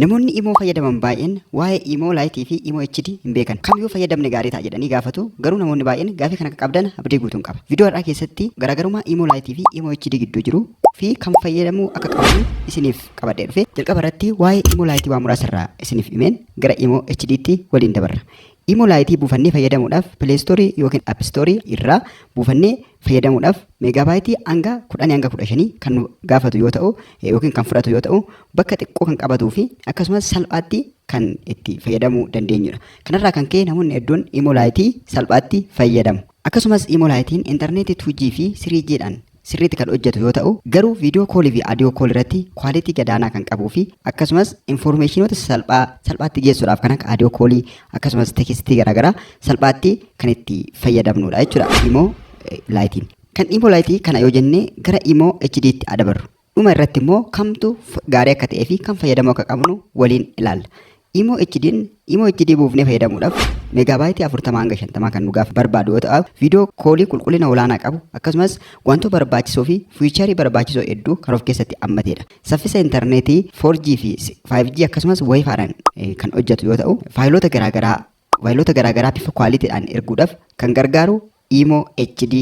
Namoonni imoo fayyadaman baay'een waa'ee imoo laayitii fi imoo HD hin beekan. Kamiyyuu fayyadamne gaarii ta'a jedhanii gaafatu. Garuu namoonni baay'een gaafii kana qabdan abdii guutuun qaba. Viidiyoo har'aa keessatti garaagarummaa imoo laayitii fi imoo HD gidduu jiru fi kam fayyadamuu akka qabnu isiniif qabadhee dhufe. Jalqaba irratti waa'ee imoo laayitii waa muraasarraa isiniif himeen gara imoo HDtti waliin dabarra. Imoo laayitii buufannee fayyadamuudhaaf Play Store yookiin App Store irraa buufannee fayyadamuudhaaf meegaabaaytii hanga 10 hanga 15 kan nu gaafatu yoo ta'u yookiin kan fudhatu yoo ta'u bakka xiqqoo kan qabatuu fi akkasumas salphaatti kan itti fayyadamuu dandeenyudha. Kanarraa kan ka'e namoonni hedduun imoo laayitii salphaatti fayyadamu. Akkasumas imoo laayitiin intarneetii 2G fi 3G dhaan sirriitti kan hojjetu yoo ta'u garuu viidiyoo koolii fi audiyoo koolii irratti kwaalitii gadaanaa kan qabuu fi akkasumas infoormeeshinoota salphaatti geessuudhaaf kan akka audiyoo koolii akkasumas tekstii garaagaraa salphaatti kan itti fayyadamnudha jechuudha imoo laayitiin. Kan imoo laayitii kana yoo jennee gara imoo HDtti adabarru. Dhuma irratti immoo kamtu gaarii akka ta'ee fi kan fayyadamuu akka qabnu waliin ilaalla. Imoo HD buufnee fayyadamuudhaaf meegaabaaytii 40 hanga 50 kan nu gaaf barbaadu yoo ta'u viidiyoo koolii qulqullina olaanaa qabu akkasumas wantoota barbaachisoo fi fiicharii barbaachisoo hedduu kan of keessatti hammatedha. Saffisa intarneetii 4G fi 5G akkasumas Wi-Fi-dhaan kan hojjetu yoo ta'u faayiloota garaagaraa bifa kwaalitiidhaan erguudhaaf kan gargaaru imoo HD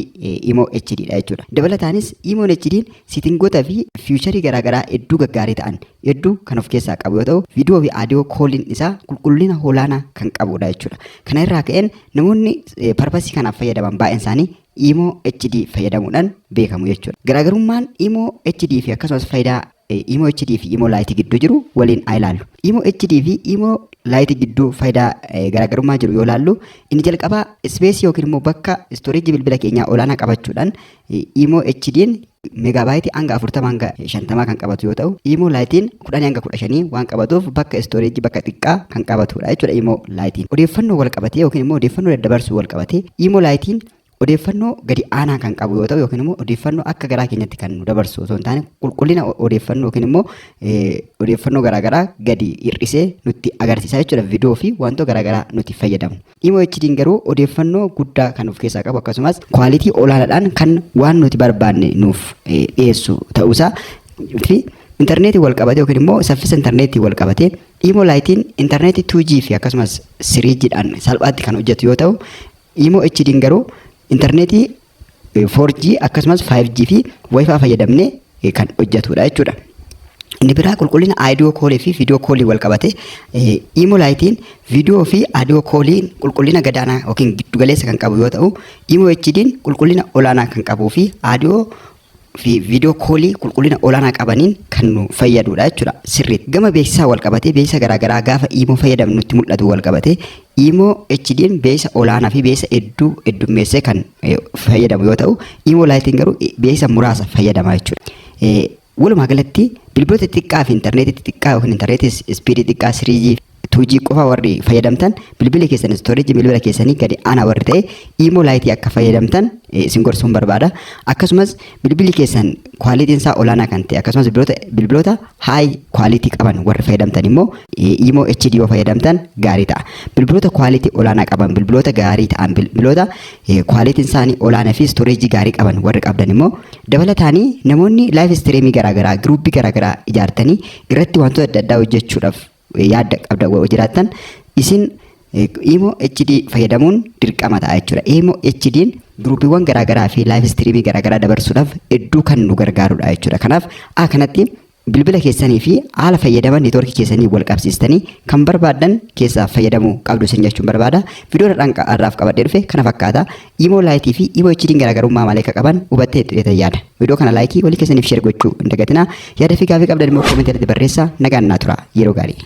dha jechuudha. Dabalataanis imoo HD siitingoota fi fiicharii garaagaraa hedduu gaggaarii ta'an hedduu kan of keessaa qabu yoo ta'u viidiyoo fi audiyoo kooliin isaa qulqullina olaanaa kan qabudha jechuudha. Kana irraa ka'een namoonni parpasii kanaaf fayyadaman baay'een isaanii imoo HD fayyadamuudhaan beekamu jechuudha. Garaagarummaan imoo HD fi akkasumas faayidaa imoo HD fi imoo laayitii gidduu jiru waliin haa ilaallu. Imoo HD fi imoo laayitii gidduu faayidaa garaagarummaa jiru yoo ilaallu inni jalqabaa ispeesii yookiin immoo bakka istooreejii bilbila keenyaa olaanaa qabachuudhaan imoo HD'n meegaabaaytii hanga 40 hanga 50 kan qabatu yoo ta'u imoo laayitiin 10 hanga 15 waan qabatuuf bakka istooreejii bakka xiqqaa kan qabatudha jechuudha imoo laayitiin. Odeeffannoo wal qabatee yookiin immoo odeeffannoo daddabarsuu wal qabatee imoo laayitiin odeeffannoo gadi aanaa kan qabu yoo ta'u yookiin immoo odeeffannoo akka garaa keenyatti kan nu dabarsu osoo hin taane qulqullina odeeffannoo yookiin immoo odeeffannoo garaagaraa gadi hir'isee nutti agarsiisa jechuudha viidiyoo fi wantoota garaagaraa nuti fayyadamu. Imoo HD'n garuu odeeffannoo guddaa kan of keessaa qabu akkasumas kwaalitii olaanaadhaan kan waan nuti barbaanne nuuf dhiyeessu ta'uusaa fi intarneetii wal qabate yookiin immoo saffisa intarneetii wal qabate imoo laayitiin intarneetii 2G fi akkasumas 3G dhaan salphaatti kan hojjetu yoo ta'u imoo HD'n garuu intarneetii 4G akkasumas 5G fi Wi-Fi fayyadamnee kan hojjetudha jechuudha. Inni biraa qulqullina audiyoo koolii fi viidiyoo koolii wal qabate imoo laayitiin viidiyoo fi audiyoo koolii qulqullina gadaanaa yookiin giddugaleessa kan qabu yoo ta'u imoo HD'n qulqullina olaanaa kan qabuu fi audiyoo fi viidiyoo koolii qulqullina olaanaa qabaniin kan nu fayyadudha jechuudha sirriitti. Gama beeksisaa wal qabatee beeksisa garaagaraa gaafa imoo fayyadamnu nutti mul'atu wal qabatee imoo HD'n beeksisa olaanaa fi beeksisa heddummeessee kan fayyadamu yoo ta'u imoo laayitiin garuu beeksisa muraasa fayyadama jechuudha. Walumaa galatti bilbiloota xixiqqaa fi intarneetii xixiqqaa yookiin intarneetii ispiidii xiqqaa 3G 2G qofa warri fayyadamtan bilbila keessan istooreejii bilbila keessanii gadi aanaa warri ta'e imoo laayitii akka fayyadamtan isin gorsuun barbaada. Akkasumas bilbilli keessan kwaalitiin isaa olaanaa kan ta'e akkasumas bilbiloota haay kwaalitii qaban warri fayyadamtan immoo imoo HD yoo fayyadamtan gaarii ta'a. Bilbiloota kwaalitii olaanaa qaban bilbiloota gaarii ta'an bilbiloota kwaalitiin isaanii olaanaa fi istooreejii gaarii qaban warri qabdan immoo dabalataanii namoonni laayif istiriimii garaagaraa giruuppii garaagaraa ijaartanii irratti wantoota adda addaa hojjechuudhaaf yaadda qabda jiraattan isin imoo HD fayyadamuun dirqama ta'a jechuudha. Imoo HD'n giruupiiwwan garaagaraa fi laayif istiriimii garaagaraa dabarsuudhaaf hedduu kan nu gargaarudha jechuudha. Kanaaf kanatti bilbila keessanii fi haala fayyadaman neetwoorkii keessanii wal qabsiistanii kan barbaadan keessaa fayyadamuu qabdu isin jechuun barbaada. Viidiyoo har'aaf qabadhee dhufe kana fakkaata. Imoo laayitii fi imoo HD'n garaagarummaa maal akka qaban hubattee hidheeta yaada. Viidiyoo kana laayikii walii keessaniif sheer gochuu hin dagatinaa. Yaada fi gaafii qabdan immoo koomentii irratti barreessaa nagaan naa tura yeroo gaarii.